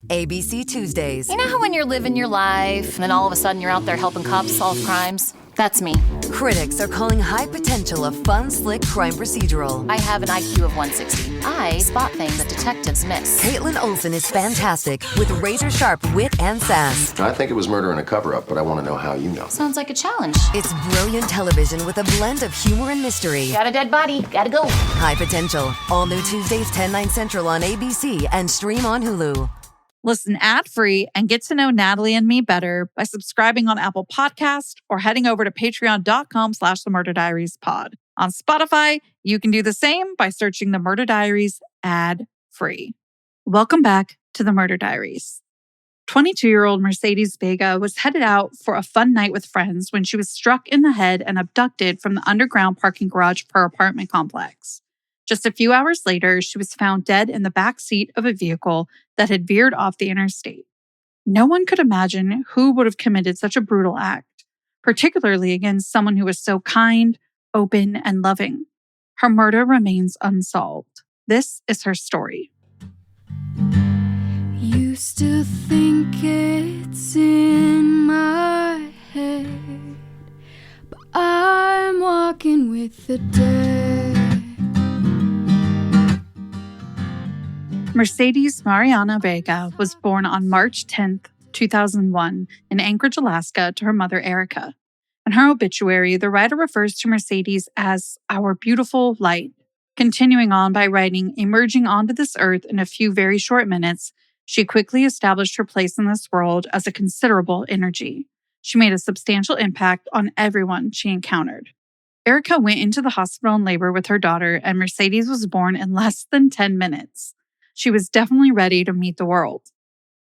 ABC Tuesdays. You know how when you're living your life, and then all of a sudden you're out there helping cops solve crimes? That's me. Critics are calling High Potential a fun, slick crime procedural. I have an IQ of 160. I spot things that detectives miss. Caitlin Olsen is fantastic with razor-sharp wit and sass. I think it was murder and a cover-up, but I want to know how you know. Sounds like a challenge. It's brilliant television with a blend of humor and mystery. Got a dead body. Gotta go. High Potential. All new Tuesdays 10, 9 Central on ABC and stream on Hulu. Listen ad-free and get to know Natalie and me better by subscribing on Apple Podcast or heading over to patreon.com/themurderdiariespod. On Spotify, you can do the same by searching The Murder Diaries ad-free. Welcome back to The Murder Diaries. 22-year-old Mercedes Vega was headed out for a fun night with friends when she was struck in the head and abducted from the underground parking garage of her apartment complex. Just a few hours later, she was found dead in the back seat of a vehicle that had veered off the interstate. No one could imagine who would have committed such a brutal act, particularly against someone who was so kind, open, and loving. Her murder remains unsolved. This is her story. You still think it's in my head, but I'm walking with the dead. Mercedes Mariana Vega was born on March 10th, 2001, in Anchorage, Alaska, to her mother, Erica. In her obituary, the writer refers to Mercedes as our beautiful light, continuing on by writing, emerging onto this earth in a few very short minutes, she quickly established her place in this world as a considerable energy. She made a substantial impact on everyone she encountered. Erica went into the hospital in labor with her daughter, and Mercedes was born in less than 10 minutes. She was definitely ready to meet the world.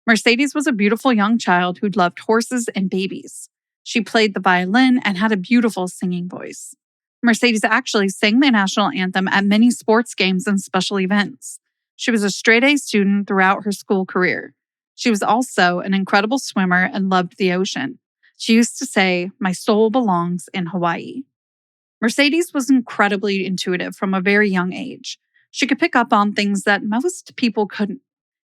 Mercedes was a beautiful young child who loved horses and babies. She played the violin and had a beautiful singing voice. Mercedes actually sang the national anthem at many sports games and special events. She was a straight-A student throughout her school career. She was also an incredible swimmer and loved the ocean. She used to say, "My soul belongs in Hawaii." Mercedes was incredibly intuitive from a very young age. She could pick up on things that most people couldn't.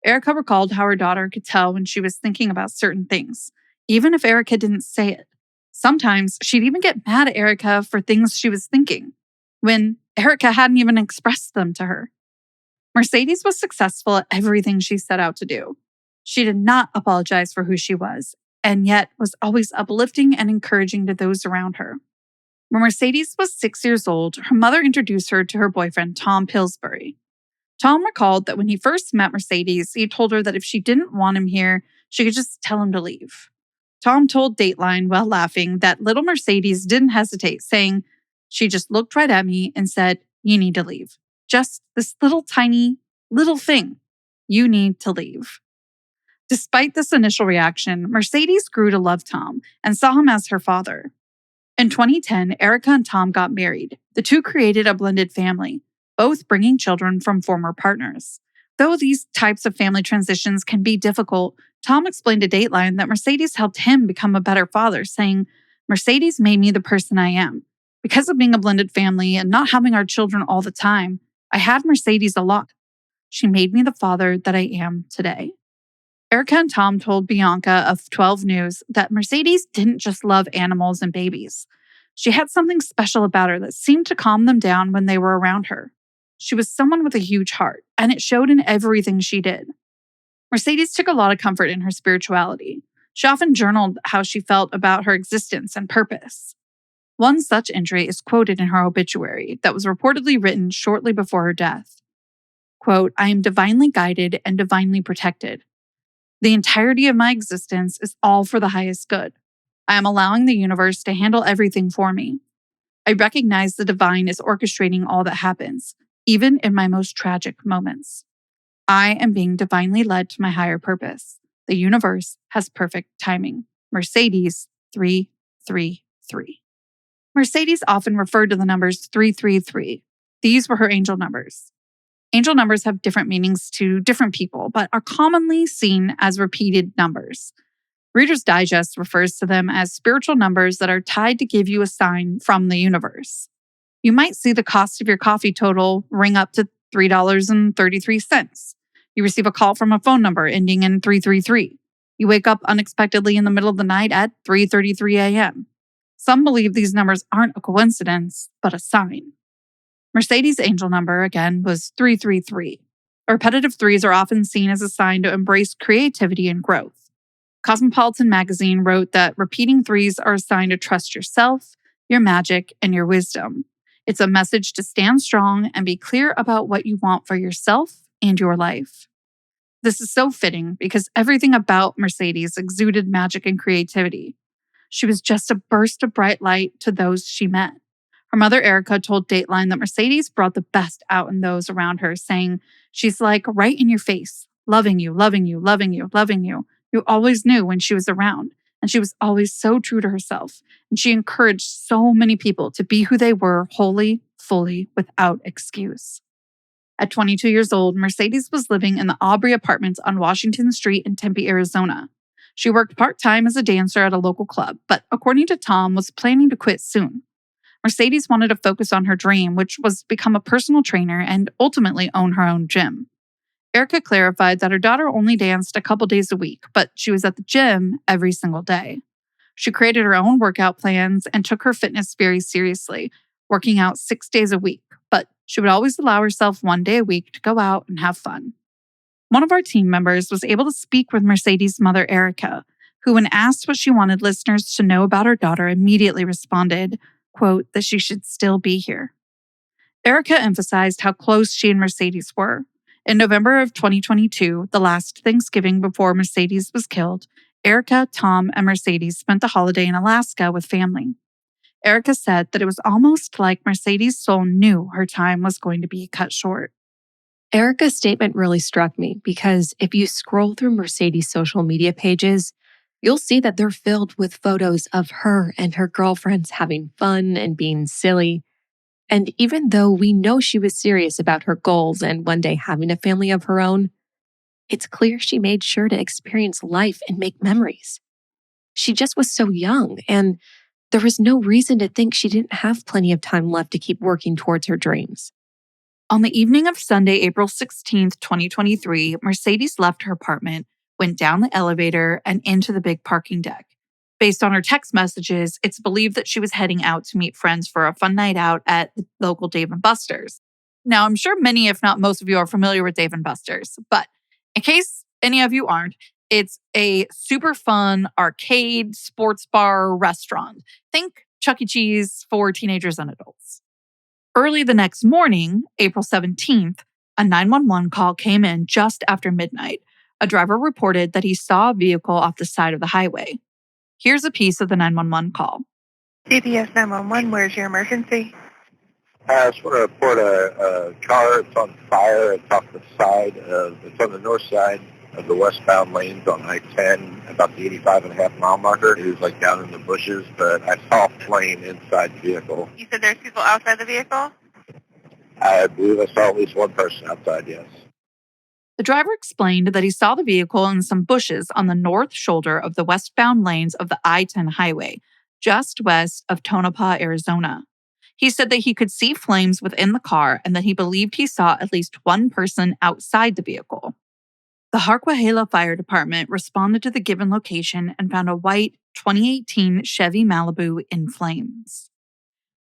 Erica recalled how her daughter could tell when she was thinking about certain things, even if Erica didn't say it. Sometimes she'd even get mad at Erica for things she was thinking, when Erica hadn't even expressed them to her. Mercedes was successful at everything she set out to do. She did not apologize for who she was, and yet was always uplifting and encouraging to those around her. When Mercedes was 6 years old, her mother introduced her to her boyfriend, Tom Pillsbury. Tom recalled that when he first met Mercedes, he told her that if she didn't want him here, she could just tell him to leave. Tom told Dateline, while laughing, that little Mercedes didn't hesitate, saying, "She just looked right at me and said, 'You need to leave. Just this little tiny, little thing. You need to leave.'" Despite this initial reaction, Mercedes grew to love Tom and saw him as her father. In 2010, Erica and Tom got married. The two created a blended family, both bringing children from former partners. Though these types of family transitions can be difficult, Tom explained to Dateline that Mercedes helped him become a better father, saying, "Mercedes made me the person I am. Because of being a blended family and not having our children all the time, I had Mercedes a lot. She made me the father that I am today." Erica and Tom told Bianca of 12 News that Mercedes didn't just love animals and babies. She had something special about her that seemed to calm them down when they were around her. She was someone with a huge heart, and it showed in everything she did. Mercedes took a lot of comfort in her spirituality. She often journaled how she felt about her existence and purpose. One such entry is quoted in her obituary that was reportedly written shortly before her death. Quote, "I am divinely guided and divinely protected. The entirety of my existence is all for the highest good. I am allowing the universe to handle everything for me. I recognize the divine is orchestrating all that happens, even in my most tragic moments. I am being divinely led to my higher purpose. The universe has perfect timing." Mercedes 333. Mercedes often referred to the numbers 333. These were her angel numbers. Angel numbers have different meanings to different people, but are commonly seen as repeated numbers. Reader's Digest refers to them as spiritual numbers that are tied to give you a sign from the universe. You might see the cost of your coffee total ring up to $3.33. You receive a call from a phone number ending in 333. You wake up unexpectedly in the middle of the night at 3:33 a.m. Some believe these numbers aren't a coincidence, but a sign. Mercedes' angel number, again, was 333. Repetitive threes are often seen as a sign to embrace creativity and growth. Cosmopolitan magazine wrote that repeating threes are a sign to trust yourself, your magic, and your wisdom. It's a message to stand strong and be clear about what you want for yourself and your life. This is so fitting because everything about Mercedes exuded magic and creativity. She was just a burst of bright light to those she met. Her mother, Erica, told Dateline that Mercedes brought the best out in those around her, saying, "She's like right in your face, loving you, loving you, loving you, loving you. You always knew when she was around, and she was always so true to herself. And she encouraged so many people to be who they were, wholly, fully, without excuse." At 22 years old, Mercedes was living in the Aubrey Apartments on Washington Street in Tempe, Arizona. She worked part-time as a dancer at a local club, but according to Tom, was planning to quit soon. Mercedes wanted to focus on her dream, which was become a personal trainer and ultimately own her own gym. Erica clarified that her daughter only danced a couple days a week, but she was at the gym every single day. She created her own workout plans and took her fitness very seriously, working out 6 days a week, but she would always allow herself 1 day a week to go out and have fun. One of our team members was able to speak with Mercedes' mother, Erica, who, when asked what she wanted listeners to know about her daughter, immediately responded, quote, that she should still be here. Erica emphasized how close she and Mercedes were. In November of 2022, the last Thanksgiving before Mercedes was killed, Erica, Tom, and Mercedes spent the holiday in Alaska with family. Erica said that it was almost like Mercedes' soul knew her time was going to be cut short. Erica's statement really struck me because if you scroll through Mercedes' social media pages, you'll see that they're filled with photos of her and her girlfriends having fun and being silly. And even though we know she was serious about her goals and one day having a family of her own, it's clear she made sure to experience life and make memories. She just was so young, and there was no reason to think she didn't have plenty of time left to keep working towards her dreams. On the evening of Sunday, April 16th, 2023, Mercedes left her apartment, went down the elevator, and into the big parking deck. Based on her text messages, it's believed that she was heading out to meet friends for a fun night out at the local Dave & Buster's. Now, I'm sure many, if not most of you, are familiar with Dave & Buster's, but in case any of you aren't, it's a super fun arcade, sports bar, restaurant. Think Chuck E. Cheese for teenagers and adults. Early the next morning, April 17th, a 911 call came in just after midnight. A driver reported that he saw a vehicle off the side of the highway. Here's a piece of the 911 call. CPS 911, where's your emergency? I just want to report a car. It's on fire. It's off the side it's on the north side of the westbound lanes on I-10, about the 85.5 mile marker. It was like down in the bushes, but I saw a flame inside the vehicle. You said there's people outside the vehicle? I believe I saw at least one person outside, yes. The driver explained that he saw the vehicle in some bushes on the north shoulder of the westbound lanes of the I-10 highway, just west of Tonopah, Arizona. He said that he could see flames within the car and that he believed he saw at least one person outside the vehicle. The Harquahala Fire Department responded to the given location and found a white 2018 Chevy Malibu in flames.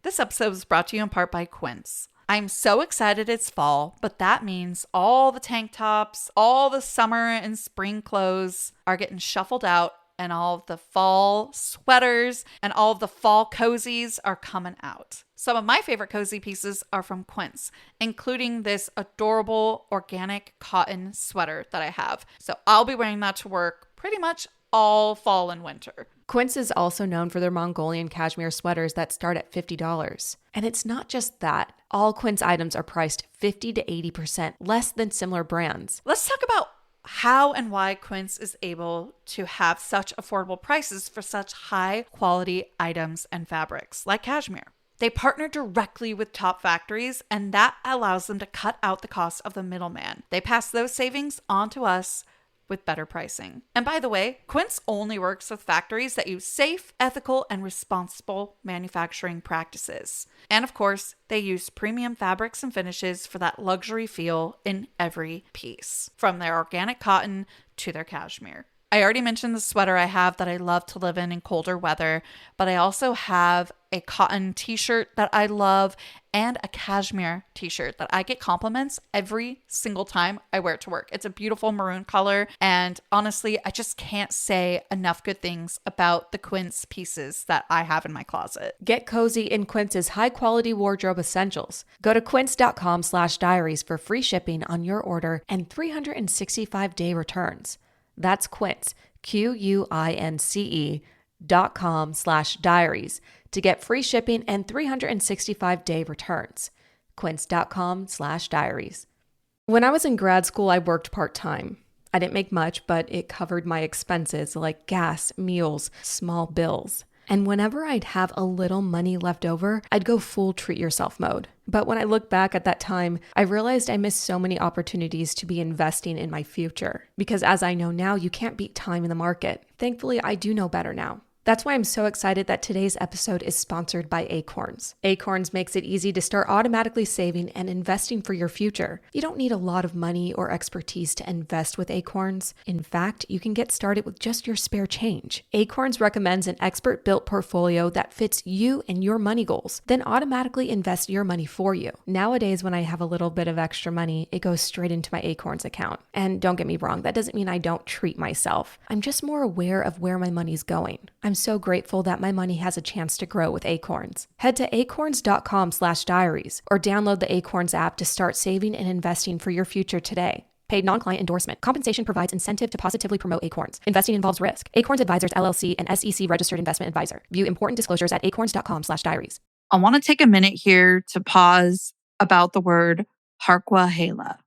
This episode was brought to you in part by Quince. I'm so excited it's fall, but that means all the tank tops, all the summer and spring clothes are getting shuffled out, and all of the fall sweaters and all of the fall cozies are coming out. Some of my favorite cozy pieces are from Quince, including this adorable organic cotton sweater that I have. So I'll be wearing that to work pretty much all fall and winter. Quince is also known for their Mongolian cashmere sweaters that start at $50. And it's not just that. All Quince items are priced 50 to 80% less than similar brands. Let's talk about how and why Quince is able to have such affordable prices for such high quality items and fabrics like cashmere. They partner directly with top factories, and that allows them to cut out the cost of the middleman. They pass those savings on to us, with better pricing. And by the way, Quince only works with factories that use safe, ethical, and responsible manufacturing practices. And of course, they use premium fabrics and finishes for that luxury feel in every piece, from their organic cotton to their cashmere. I already mentioned the sweater I have that I love to live in colder weather, but I also have a cotton t-shirt that I love and a cashmere t-shirt that I get compliments every single time I wear it to work. It's a beautiful maroon color, and honestly, I just can't say enough good things about the Quince pieces that I have in my closet. Get cozy in Quince's high-quality wardrobe essentials. Go to quince.com/diaries for free shipping on your order and 365-day returns. That's Quince, QUINCE.com/diaries to get free shipping and 365-day returns. Quince.com/diaries. When I was in grad school, I worked part-time. I didn't make much, but it covered my expenses like gas, meals, small bills. And whenever I'd have a little money left over, I'd go full treat yourself mode. But when I look back at that time, I realized I missed so many opportunities to be investing in my future. Because as I know now, you can't beat time in the market. Thankfully, I do know better now. That's why I'm so excited that today's episode is sponsored by Acorns. Acorns makes it easy to start automatically saving and investing for your future. You don't need a lot of money or expertise to invest with Acorns. In fact, you can get started with just your spare change. Acorns recommends an expert-built portfolio that fits you and your money goals, then automatically invest your money for you. Nowadays, when I have a little bit of extra money, it goes straight into my Acorns account. And don't get me wrong, that doesn't mean I don't treat myself. I'm just more aware of where my money's going. I'm so grateful that my money has a chance to grow with Acorns. Head to acorns.com/diaries or download the Acorns app to start saving and investing for your future today. Paid non-client endorsement. Compensation provides incentive to positively promote Acorns. Investing involves risk. Acorns Advisors LLC, an SEC registered investment advisor. View important disclosures at acorns.com/diaries. I want to take a minute here to pause about the word Harquahela.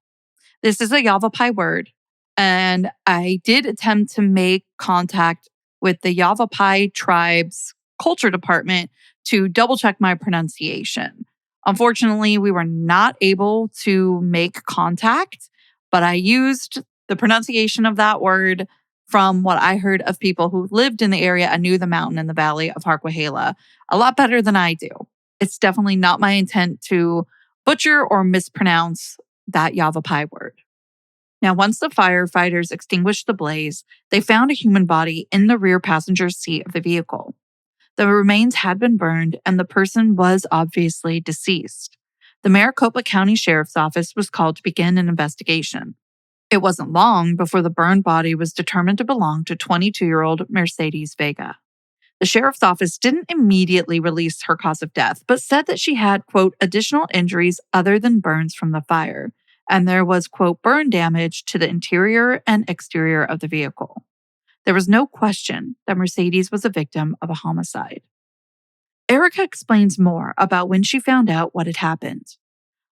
This is a Yavapai word, and I did attempt to make contact with the Yavapai tribe's culture department to double check my pronunciation. Unfortunately, we were not able to make contact, but I used the pronunciation of that word from what I heard of people who lived in the area and knew the mountain and the valley of Harquahela a lot better than I do. It's definitely not my intent to butcher or mispronounce that Yavapai word. Now, once the firefighters extinguished the blaze, they found a human body in the rear passenger seat of the vehicle. The remains had been burned, and the person was obviously deceased. The Maricopa County Sheriff's Office was called to begin an investigation. It wasn't long before the burned body was determined to belong to 22-year-old Mercedes Vega. The sheriff's office didn't immediately release her cause of death, but said that she had, quote, additional injuries other than burns from the fire, and there was, quote, burn damage to the interior and exterior of the vehicle. There was no question that Mercedes was a victim of a homicide. Erica explains more about when she found out what had happened.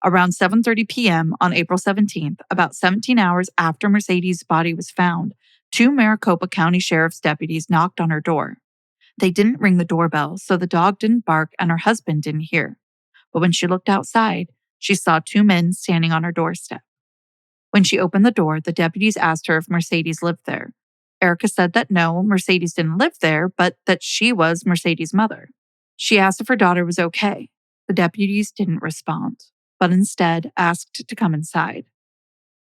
Around 7:30 p.m. on April 17th, about 17 hours after Mercedes' body was found, 2 Maricopa County Sheriff's deputies knocked on her door. They didn't ring the doorbell, so the dog didn't bark and her husband didn't hear. But when she looked outside, she saw 2 men standing on her doorstep. When she opened the door, the deputies asked her if Mercedes lived there. Erica said that no, Mercedes didn't live there, but that she was Mercedes' mother. She asked if her daughter was okay. The deputies didn't respond, but instead asked to come inside.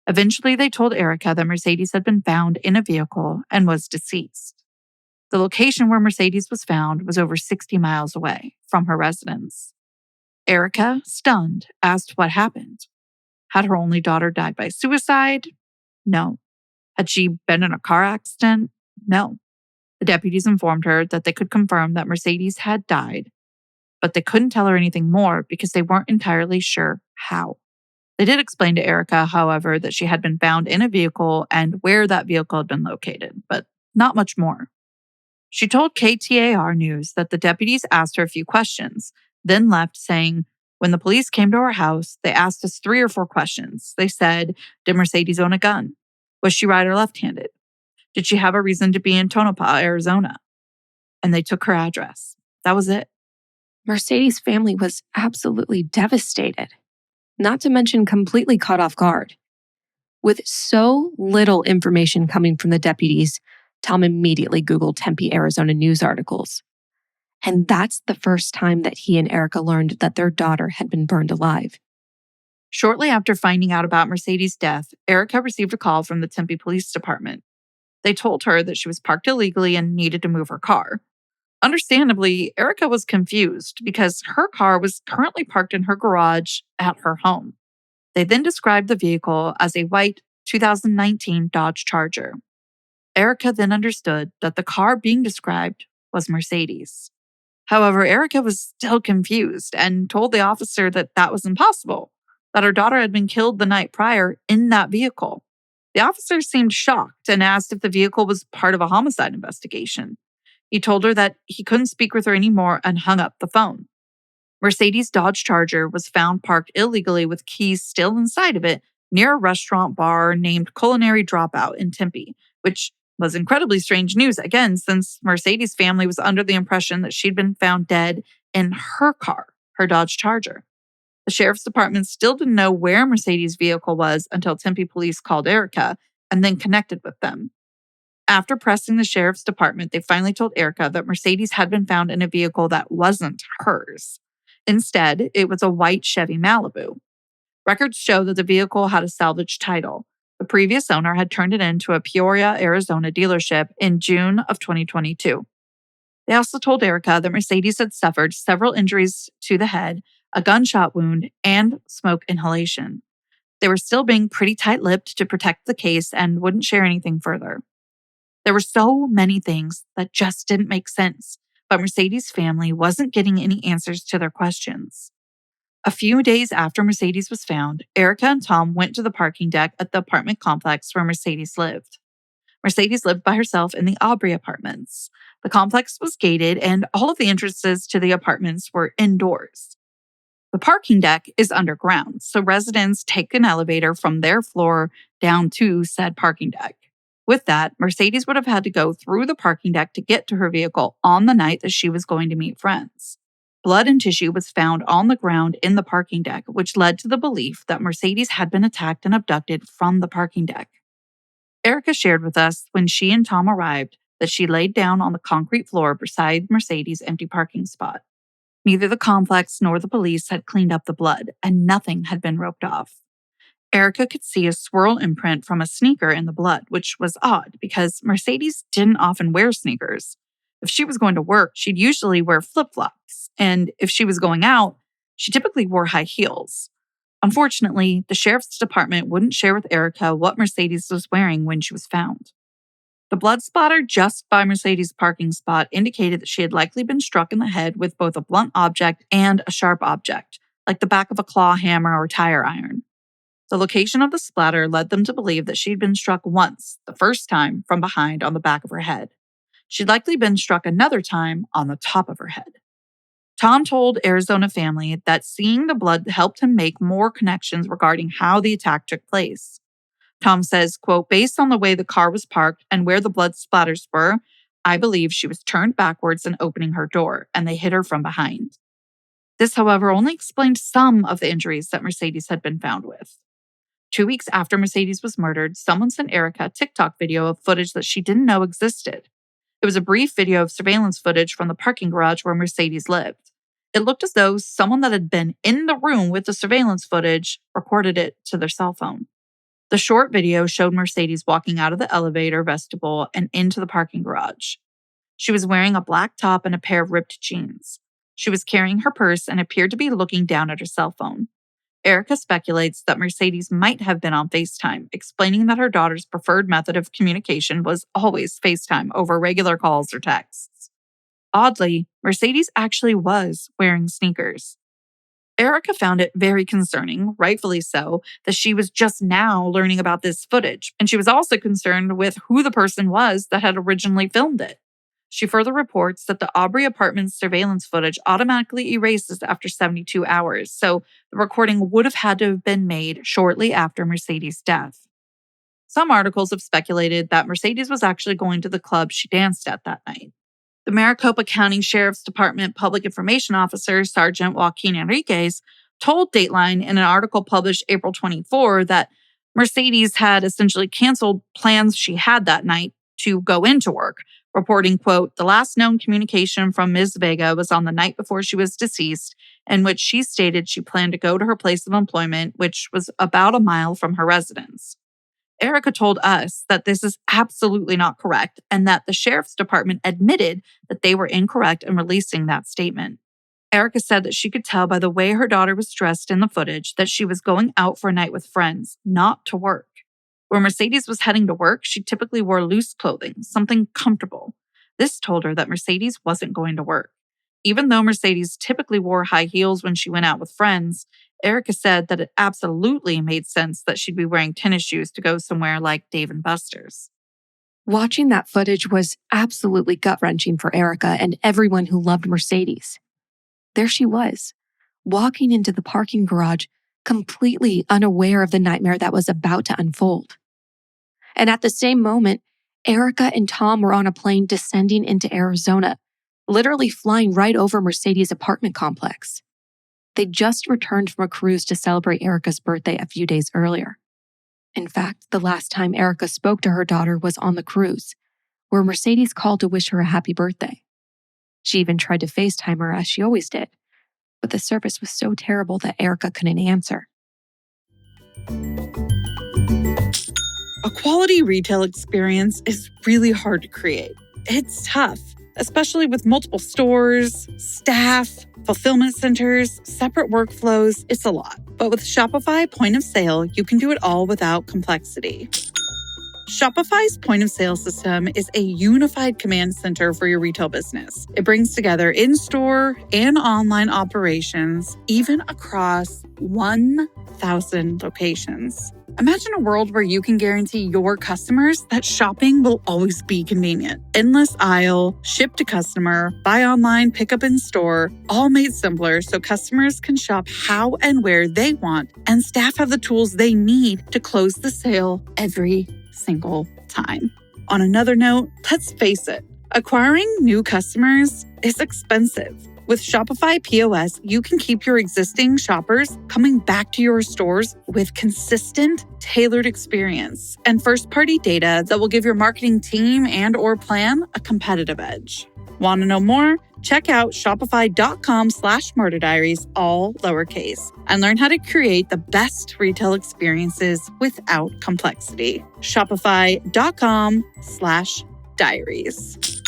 Eventually, they told Erica that Mercedes had been found in a vehicle and was deceased. The location where Mercedes was found was over 60 miles away from her residence. Erica, stunned, asked what happened. Had her only daughter died by suicide? No. Had she been in a car accident? No. The deputies informed her that they could confirm that Mercedes had died, but they couldn't tell her anything more because they weren't entirely sure how. They did explain to Erica, however, that she had been found in a vehicle and where that vehicle had been located, but not much more. She told KTAR News that the deputies asked her a few questions, then left saying, when the police came to our house, they asked us 3 or 4 questions. They said, did Mercedes own a gun? Was she right or left-handed? Did she have a reason to be in Tonopah, Arizona? And they took her address. That was it. Mercedes' family was absolutely devastated, not to mention completely caught off guard. With so little information coming from the deputies, Tom immediately Googled Tempe, Arizona news articles. And that's the first time that he and Erica learned that their daughter had been burned alive. Shortly after finding out about Mercedes' death, Erica received a call from the Tempe Police Department. They told her that she was parked illegally and needed to move her car. Understandably, Erica was confused because her car was currently parked in her garage at her home. They then described the vehicle as a white 2019 Dodge Charger. Erica then understood that the car being described was Mercedes. However, Erica was still confused and told the officer that that was impossible, that her daughter had been killed the night prior in that vehicle. The officer seemed shocked and asked if the vehicle was part of a homicide investigation. He told her that he couldn't speak with her anymore and hung up the phone. Mercedes' Dodge Charger was found parked illegally with keys still inside of it near a restaurant bar named Culinary Dropout in Tempe, which was incredibly strange news, again, since Mercedes' family was under the impression that she'd been found dead in her car, her Dodge Charger. The sheriff's department still didn't know where Mercedes' vehicle was until Tempe police called Erica and then connected with them. After pressing the sheriff's department, they finally told Erica that Mercedes had been found in a vehicle that wasn't hers. Instead, it was a white Chevy Malibu. Records show that the vehicle had a salvage title. The previous owner had turned it into a Peoria, Arizona dealership in June of 2022. They also told Erica that Mercedes had suffered several injuries to the head, a gunshot wound, and smoke inhalation. They were still being pretty tight-lipped to protect the case and wouldn't share anything further. There were so many things that just didn't make sense, but Mercedes' family wasn't getting any answers to their questions. A few days after Mercedes was found, Erica and Tom went to the parking deck at the apartment complex where Mercedes lived. Mercedes lived by herself in the Aubrey apartments. The complex was gated and all of the entrances to the apartments were indoors. The parking deck is underground, so residents take an elevator from their floor down to said parking deck. With that, Mercedes would have had to go through the parking deck to get to her vehicle on the night that she was going to meet friends. Blood and tissue was found on the ground in the parking deck, which led to the belief that Mercedes had been attacked and abducted from the parking deck. Erica shared with us when she and Tom arrived that she laid down on the concrete floor beside Mercedes' empty parking spot. Neither the complex nor the police had cleaned up the blood, and nothing had been roped off. Erica could see a swirl imprint from a sneaker in the blood, which was odd because Mercedes didn't often wear sneakers. If she was going to work, she'd usually wear flip-flops, and if she was going out, she typically wore high heels. Unfortunately, the sheriff's department wouldn't share with Erica what Mercedes was wearing when she was found. The blood splatter just by Mercedes' parking spot indicated that she had likely been struck in the head with both a blunt object and a sharp object, like the back of a claw hammer or tire iron. The location of the splatter led them to believe that she'd been struck once, the first time, from behind on the back of her head. She'd likely been struck another time on the top of her head. Tom told Arizona family that seeing the blood helped him make more connections regarding how the attack took place. Tom says, quote, based on the way the car was parked and where the blood splatters were, I believe she was turned backwards and opening her door, and they hit her from behind. This, however, only explained some of the injuries that Mercedes had been found with. 2 weeks after Mercedes was murdered, someone sent Erica a TikTok video of footage that she didn't know existed. It was a brief video of surveillance footage from the parking garage where Mercedes lived. It looked as though someone that had been in the room with the surveillance footage recorded it to their cell phone. The short video showed Mercedes walking out of the elevator vestibule and into the parking garage. She was wearing a black top and a pair of ripped jeans. She was carrying her purse and appeared to be looking down at her cell phone. Erica speculates that Mercedes might have been on FaceTime, explaining that her daughter's preferred method of communication was always FaceTime over regular calls or texts. Oddly, Mercedes actually was wearing sneakers. Erica found it very concerning, rightfully so, that she was just now learning about this footage, and she was also concerned with who the person was that had originally filmed it. She further reports that the Aubrey Apartments surveillance footage automatically erases after 72 hours, so the recording would have had to have been made shortly after Mercedes' death. Some articles have speculated that Mercedes was actually going to the club she danced at that night. The Maricopa County Sheriff's Department Public Information Officer, Sergeant Joaquin Enriquez, told Dateline in an article published April 24 that Mercedes had essentially canceled plans she had that night to go into work, reporting, quote, "The last known communication from Ms. Vega was on the night before she was deceased, in which she stated she planned to go to her place of employment, which was about a mile from her residence." Erica told us that this is absolutely not correct and that the sheriff's department admitted that they were incorrect in releasing that statement. Erica said that she could tell by the way her daughter was dressed in the footage that she was going out for a night with friends, not to work. When Mercedes was heading to work, she typically wore loose clothing, something comfortable. This told her that Mercedes wasn't going to work. Even though Mercedes typically wore high heels when she went out with friends, Erica said that it absolutely made sense that she'd be wearing tennis shoes to go somewhere like Dave & Buster's. Watching that footage was absolutely gut-wrenching for Erica and everyone who loved Mercedes. There she was, walking into the parking garage, completely unaware of the nightmare that was about to unfold. And at the same moment, Erica and Tom were on a plane descending into Arizona, literally flying right over Mercedes' apartment complex. They just returned from a cruise to celebrate Erica's birthday a few days earlier. In fact, the last time Erica spoke to her daughter was on the cruise, where Mercedes called to wish her a happy birthday. She even tried to FaceTime her as she always did, but the service was so terrible that Erica couldn't answer. A quality retail experience is really hard to create. It's tough, especially with multiple stores, staff, fulfillment centers, separate workflows. It's a lot. But with Shopify Point of Sale, you can do it all without complexity. Shopify's point of sale system is a unified command center for your retail business. It brings together in-store and online operations, even across 1,000 locations. Imagine a world where you can guarantee your customers that shopping will always be convenient. Endless aisle, ship to customer, buy online, pick up in store, all made simpler so customers can shop how and where they want, and staff have the tools they need to close the sale every single time. On another note, let's face it, acquiring new customers is expensive. With Shopify POS, you can keep your existing shoppers coming back to your stores with consistent, tailored experience and first-party data that will give your marketing team and/or plan a competitive edge. Want to know more? Check out shopify.com/murderdiaries, all lowercase, and learn how to create the best retail experiences without complexity. Shopify.com/diaries.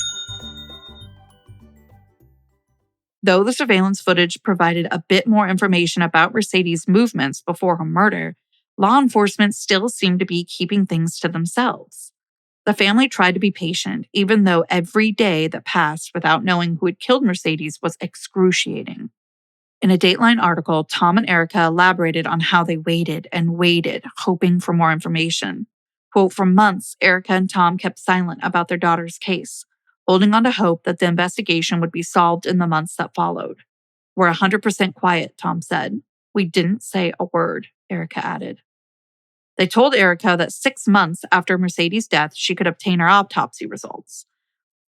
Though the surveillance footage provided a bit more information about Mercedes' movements before her murder, law enforcement still seemed to be keeping things to themselves. The family tried to be patient, even though every day that passed without knowing who had killed Mercedes was excruciating. In a Dateline article, Tom and Erica elaborated on how they waited and waited, hoping for more information. Quote, "For months, Erica and Tom kept silent about their daughter's case, holding on to hope that the investigation would be solved in the months that followed. We're 100% quiet," Tom said. "We didn't say a word," Erica added. They told Erica that 6 months after Mercedes' death, she could obtain her autopsy results.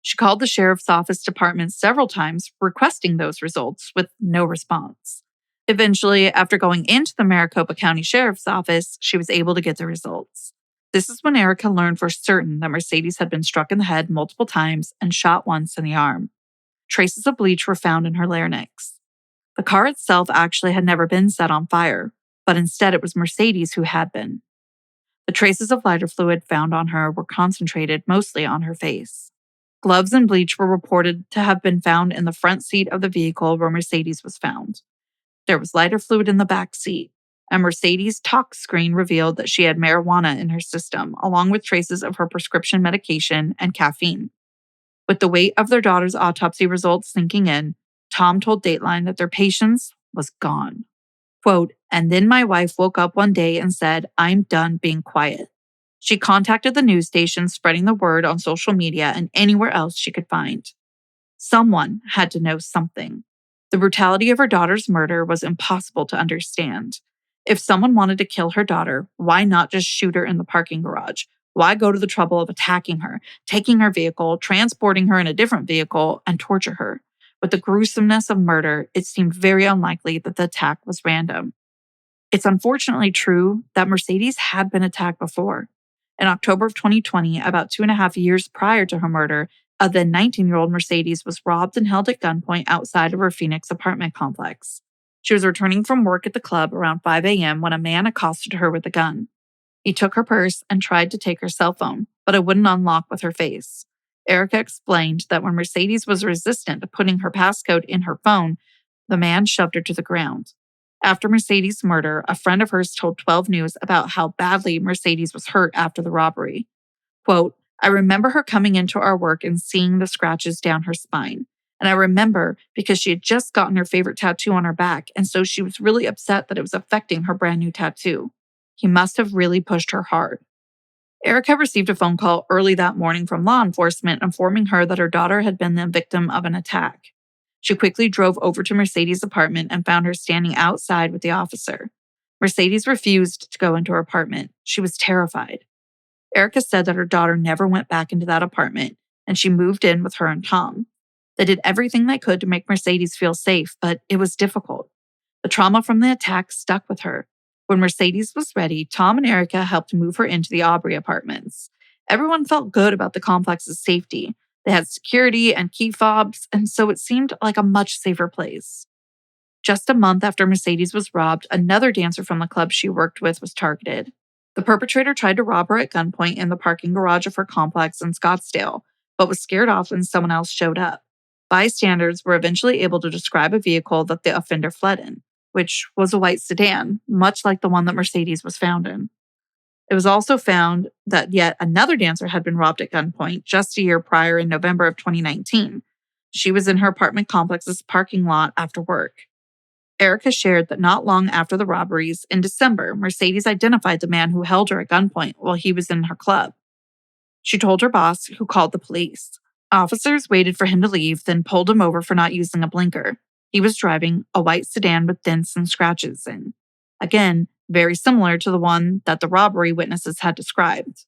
She called the sheriff's office department several times, requesting those results, with no response. Eventually, after going into the Maricopa County Sheriff's Office, she was able to get the results. This is when Erica learned for certain that Mercedes had been struck in the head multiple times and shot once in the arm. Traces of bleach were found in her larynx. The car itself actually had never been set on fire, but instead it was Mercedes who had been. The traces of lighter fluid found on her were concentrated mostly on her face. Gloves and bleach were reported to have been found in the front seat of the vehicle where Mercedes was found. There was lighter fluid in the back seat, and Mercedes' talk screen revealed that she had marijuana in her system, along with traces of her prescription medication and caffeine. With the weight of their daughter's autopsy results sinking in, Tom told Dateline that their patience was gone. Quote, "And then my wife woke up one day and said, 'I'm done being quiet.' She contacted the news station, spreading the word on social media and anywhere else she could find. Someone had to know something. The brutality of her daughter's murder was impossible to understand. If someone wanted to kill her daughter, why not just shoot her in the parking garage? Why go to the trouble of attacking her, taking her vehicle, transporting her in a different vehicle, and torture her? With the gruesomeness of murder, it seemed very unlikely that the attack was random." It's unfortunately true that Mercedes had been attacked before. In October of 2020, about 2.5 years prior to her murder, a then 19-year-old Mercedes was robbed and held at gunpoint outside of her Phoenix apartment complex. She was returning from work at the club around 5 a.m. when a man accosted her with a gun. He took her purse and tried to take her cell phone, but it wouldn't unlock with her face. Erica explained that when Mercedes was resistant to putting her passcode in her phone, the man shoved her to the ground. After Mercedes' murder, a friend of hers told 12 News about how badly Mercedes was hurt after the robbery. Quote, I remember her coming into our work and seeing the scratches down her spine. And I remember because she had just gotten her favorite tattoo on her back, and so she was really upset that it was affecting her brand new tattoo. He must have really pushed her hard. Erica received a phone call early that morning from law enforcement informing her that her daughter had been the victim of an attack. She quickly drove over to Mercedes' apartment and found her standing outside with the officer. Mercedes refused to go into her apartment. She was terrified. Erica said that her daughter never went back into that apartment, and she moved in with her and Tom. They did everything they could to make Mercedes feel safe, but it was difficult. The trauma from the attack stuck with her. When Mercedes was ready, Tom and Erica helped move her into the Aubrey apartments. Everyone felt good about the complex's safety. They had security and key fobs, and so it seemed like a much safer place. Just a month after Mercedes was robbed, another dancer from the club she worked with was targeted. The perpetrator tried to rob her at gunpoint in the parking garage of her complex in Scottsdale, but was scared off when someone else showed up. Bystanders were eventually able to describe a vehicle that the offender fled in, which was a white sedan, much like the one that Mercedes was found in. It was also found that yet another dancer had been robbed at gunpoint just a year prior in November of 2019. She was in her apartment complex's parking lot after work. Erica shared that not long after the robberies, in December, Mercedes identified the man who held her at gunpoint while he was in her club. She told her boss, who called the police. Officers waited for him to leave, then pulled him over for not using a blinker. He was driving a white sedan with dents and scratches in. Again, very similar to the one that the robbery witnesses had described.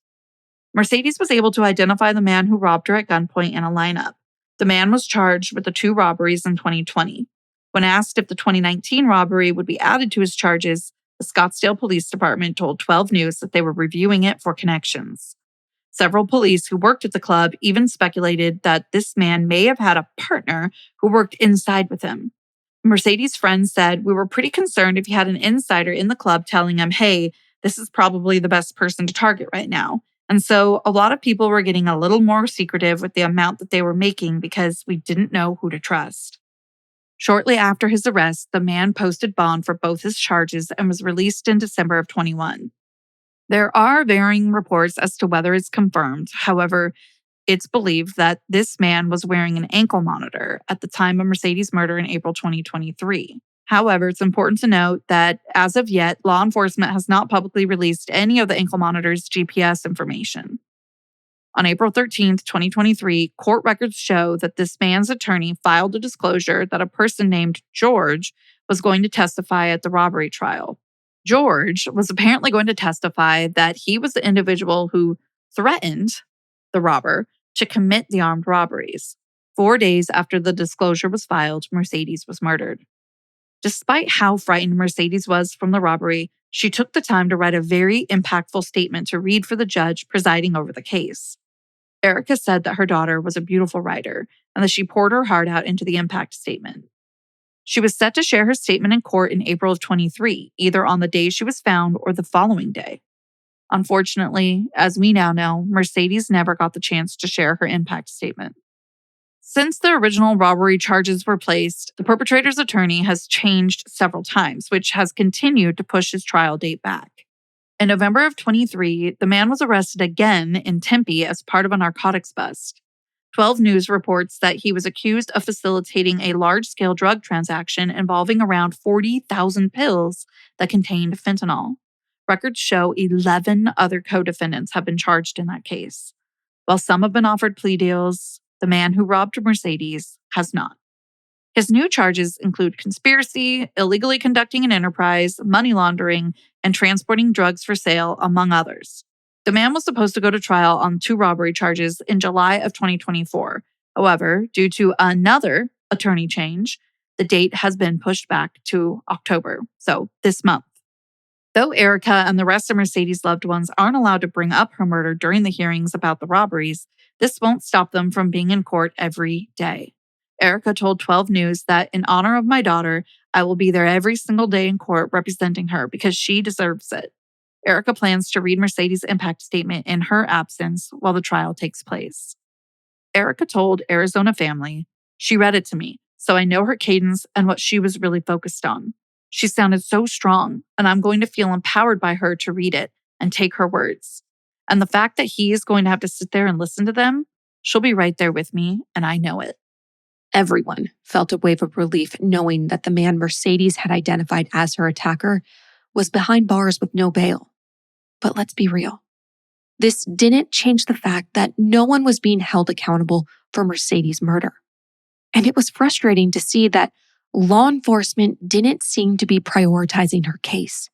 Mercedes was able to identify the man who robbed her at gunpoint in a lineup. The man was charged with the 2 robberies in 2020. When asked if the 2019 robbery would be added to his charges, the Scottsdale Police Department told 12 News that they were reviewing it for connections. Several police who worked at the club even speculated that this man may have had a partner who worked inside with him. Mercedes' friends said, we were pretty concerned if he had an insider in the club telling him, hey, this is probably the best person to target right now. And so a lot of people were getting a little more secretive with the amount that they were making because we didn't know who to trust. Shortly after his arrest, the man posted bond for both his charges and was released in December of 21. There are varying reports as to whether it's confirmed. However, it's believed that this man was wearing an ankle monitor at the time of Mercedes' murder in April 2023. However, it's important to note that as of yet, law enforcement has not publicly released any of the ankle monitor's GPS information. On April 13, 2023, court records show that this man's attorney filed a disclosure that a person named George was going to testify at the robbery trial. George was apparently going to testify that he was the individual who threatened the robber to commit the armed robberies. 4 days after the disclosure was filed, Mercedes was murdered. Despite how frightened Mercedes was from the robbery, she took the time to write a very impactful statement to read for the judge presiding over the case. Erica said that her daughter was a beautiful writer and that she poured her heart out into the impact statement. She was set to share her statement in court in April of 23, either on the day she was found or the following day. Unfortunately, as we now know, Mercedes never got the chance to share her impact statement. Since the original robbery charges were placed, the perpetrator's attorney has changed several times, which has continued to push his trial date back. In November of 23, the man was arrested again in Tempe as part of a narcotics bust. 12 News reports that he was accused of facilitating a large-scale drug transaction involving around 40,000 pills that contained fentanyl. Records show 11 other co-defendants have been charged in that case. While some have been offered plea deals, the man who robbed Mercedes has not. His new charges include conspiracy, illegally conducting an enterprise, money laundering, and transporting drugs for sale, among others. The man was supposed to go to trial on 2 robbery charges in July of 2024. However, due to another attorney change, the date has been pushed back to October, so this month. Though Erica and the rest of Mercedes' loved ones aren't allowed to bring up her murder during the hearings about the robberies, this won't stop them from being in court every day. Erica told 12 News that in honor of my daughter, I will be there every single day in court representing her because she deserves it. Erica plans to read Mercedes' impact statement in her absence while the trial takes place. Erica told Arizona Family, she read it to me, so I know her cadence and what she was really focused on. She sounded so strong, and I'm going to feel empowered by her to read it and take her words. And the fact that he is going to have to sit there and listen to them, she'll be right there with me, and I know it. Everyone felt a wave of relief knowing that the man Mercedes had identified as her attacker was behind bars with no bail. But let's be real. This didn't change the fact that no one was being held accountable for Mercedes' murder. And it was frustrating to see that law enforcement didn't seem to be prioritizing her case.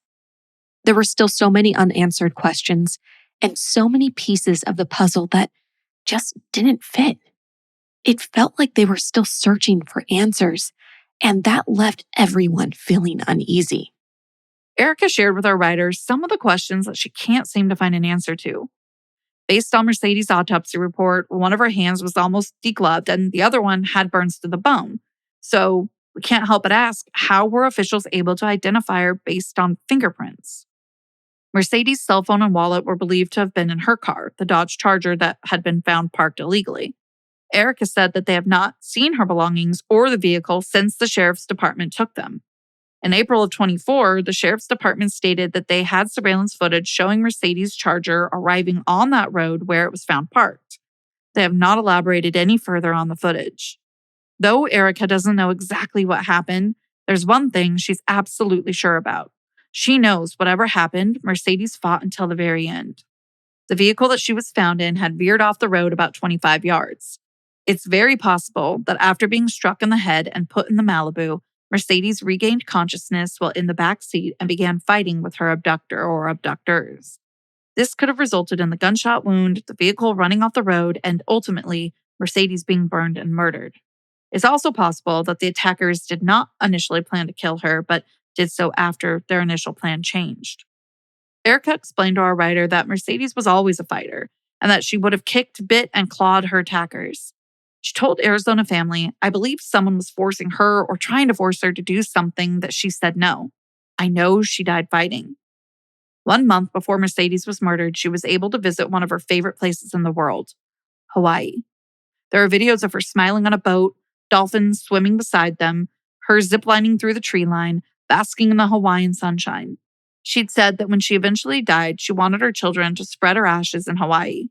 There were still so many unanswered questions and so many pieces of the puzzle that just didn't fit. It felt like they were still searching for answers, and that left everyone feeling uneasy. Erica shared with our writers some of the questions that she can't seem to find an answer to. Based on Mercedes' autopsy report, one of her hands was almost degloved and the other one had burns to the bone. So we can't help but ask, how were officials able to identify her based on fingerprints? Mercedes' cell phone and wallet were believed to have been in her car, the Dodge Charger that had been found parked illegally. Erica said that they have not seen her belongings or the vehicle since the sheriff's department took them. In April of 24, the sheriff's department stated that they had surveillance footage showing Mercedes' Charger arriving on that road where it was found parked. They have not elaborated any further on the footage. Though Erica doesn't know exactly what happened, there's one thing she's absolutely sure about. She knows whatever happened, Mercedes fought until the very end. The vehicle that she was found in had veered off the road about 25 yards. It's very possible that after being struck in the head and put in the Malibu, Mercedes regained consciousness while in the back seat and began fighting with her abductor or abductors. This could have resulted in the gunshot wound, the vehicle running off the road, and ultimately, Mercedes being burned and murdered. It's also possible that the attackers did not initially plan to kill her, but did so after their initial plan changed. Erica explained to our writer that Mercedes was always a fighter and that she would have kicked, bit, and clawed her attackers. She told Arizona Family, I believe someone was forcing her or trying to force her to do something that she said no. I know she died fighting. 1 month before Mercedes was murdered, she was able to visit one of her favorite places in the world, Hawaii. There are videos of her smiling on a boat, dolphins swimming beside them, her ziplining through the tree line, basking in the Hawaiian sunshine. She'd said that when she eventually died, she wanted her children to spread her ashes in Hawaii.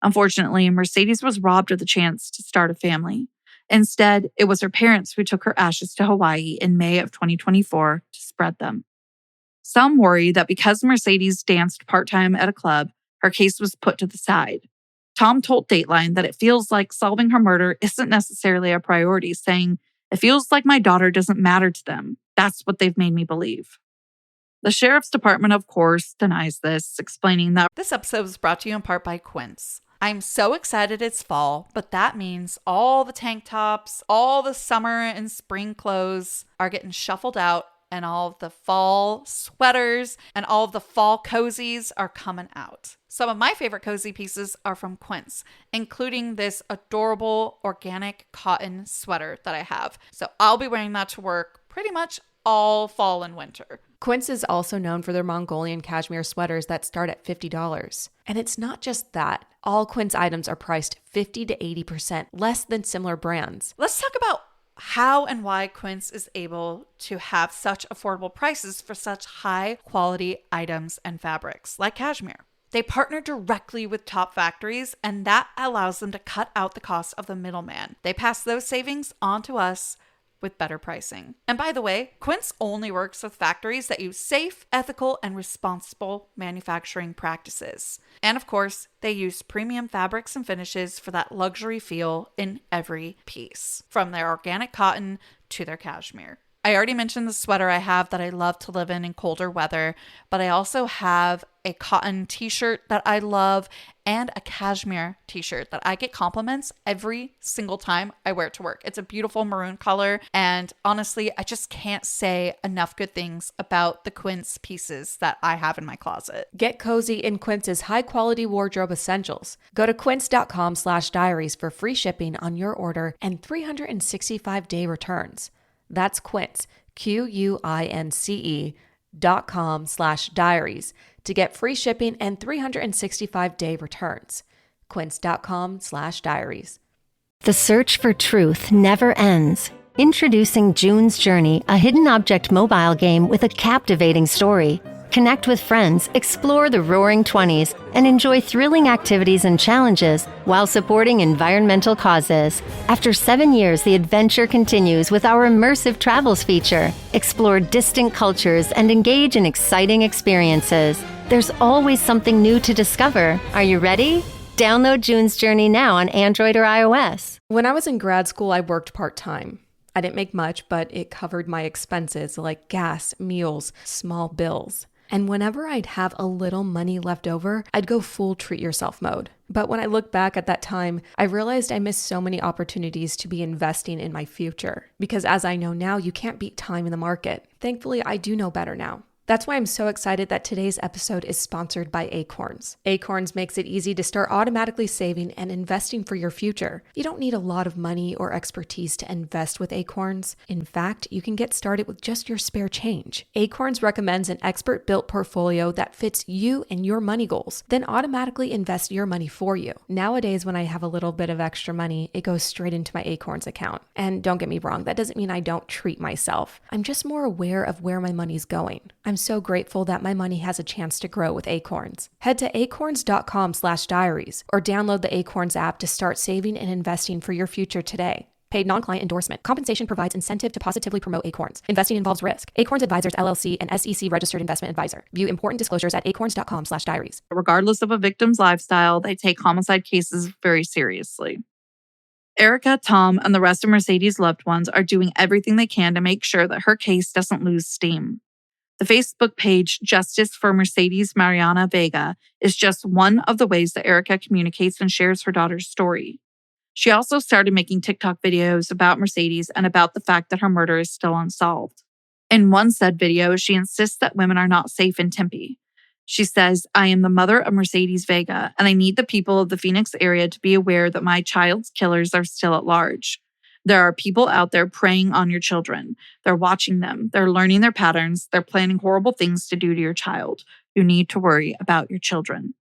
Unfortunately, Mercedes was robbed of the chance to start a family. Instead, it was her parents who took her ashes to Hawaii in May of 2024 to spread them. Some worry that because Mercedes danced part-time at a club, her case was put to the side. Tom told Dateline that it feels like solving her murder isn't necessarily a priority, saying, it feels like my daughter doesn't matter to them. That's what they've made me believe. The sheriff's department, of course, denies this, explaining that this episode was brought to you in part by Quince. I'm so excited it's fall, but that means all the tank tops, all the summer and spring clothes are getting shuffled out, and all of the fall sweaters and all of the fall cozies are coming out. Some of my favorite cozy pieces are from Quince, including this adorable organic cotton sweater that I have. So I'll be wearing that to work pretty much all fall and winter. Quince is also known for their Mongolian cashmere sweaters that start at $50. And it's not just that. All Quince items are priced 50 to 80% less than similar brands. Let's talk about how and why Quince is able to have such affordable prices for such high quality items and fabrics like cashmere. They partner directly with top factories, and that allows them to cut out the cost of the middleman. They pass those savings on to us with better pricing. And by the way, Quince only works with factories that use safe, ethical, and responsible manufacturing practices. And of course, they use premium fabrics and finishes for that luxury feel in every piece, from their organic cotton to their cashmere. I already mentioned the sweater I have that I love to live in colder weather, but I also have a cotton t-shirt that I love and a cashmere t-shirt that I get compliments every single time I wear it to work. It's a beautiful maroon color, and honestly, I just can't say enough good things about the Quince pieces that I have in my closet. Get cozy in Quince's high-quality wardrobe essentials. Go to quince.com/diaries for free shipping on your order and 365-day returns. That's Quince, QUINCE.com/diaries to get free shipping and 365-day returns. Quince.com/diaries. The search for truth never ends. Introducing June's Journey, a hidden object mobile game with a captivating story. Connect with friends, explore the roaring 20s, and enjoy thrilling activities and challenges while supporting environmental causes. After 7 years, the adventure continues with our immersive travels feature. Explore distant cultures and engage in exciting experiences. There's always something new to discover. Are you ready? Download June's Journey now on Android or iOS. When I was in grad school, I worked part-time. I didn't make much, but it covered my expenses like gas, meals, small bills. And whenever I'd have a little money left over, I'd go full treat yourself mode. But when I look back at that time, I realized I missed so many opportunities to be investing in my future. Because as I know now, you can't beat time in the market. Thankfully, I do know better now. That's why I'm so excited that today's episode is sponsored by Acorns. Acorns makes it easy to start automatically saving and investing for your future. You don't need a lot of money or expertise to invest with Acorns. In fact, you can get started with just your spare change. Acorns recommends an expert-built portfolio that fits you and your money goals, then automatically invest your money for you. Nowadays, when I have a little bit of extra money, it goes straight into my Acorns account. And don't get me wrong, that doesn't mean I don't treat myself. I'm just more aware of where my money's going. I'm so grateful that my money has a chance to grow with Acorns. Head to acorns.com/diaries or download the Acorns app to start saving and investing for your future today. Paid non-client endorsement. Compensation provides incentive to positively promote Acorns. Investing involves risk. Acorns Advisors LLC, an SEC registered investment advisor. View important disclosures at acorns.com/diaries. Regardless of a victim's lifestyle, they take homicide cases very seriously. Erica, Tom, and the rest of Mercedes' loved ones are doing everything they can to make sure that her case doesn't lose steam. The Facebook page Justice for Mercedes Vega is just one of the ways that Erica communicates and shares her daughter's story. She also started making TikTok videos about Mercedes and about the fact that her murder is still unsolved. In one said video, she insists that women are not safe in Tempe. She says, "I am the mother of Mercedes Vega, and I need the people of the Phoenix area to be aware that my child's killers are still at large. There are people out there preying on your children. They're watching them. They're learning their patterns. They're planning horrible things to do to your child. You need to worry about your children."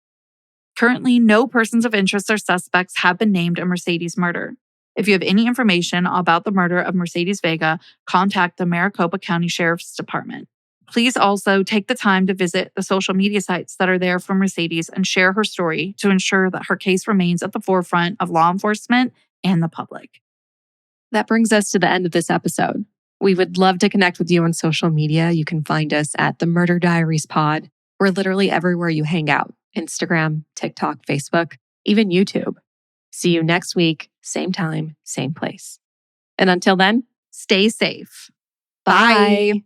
Currently, no persons of interest or suspects have been named in Mercedes' murder. If you have any information about the murder of Mercedes Vega, contact the Maricopa County Sheriff's Department. Please also take the time to visit the social media sites that are there for Mercedes and share her story to ensure that her case remains at the forefront of law enforcement and the public. That brings us to the end of this episode. We would love to connect with you on social media. You can find us at the Murder Diaries Pod. We're literally everywhere you hang out. Instagram, TikTok, Facebook, even YouTube. See you next week, same time, same place. And until then, Stay safe. bye.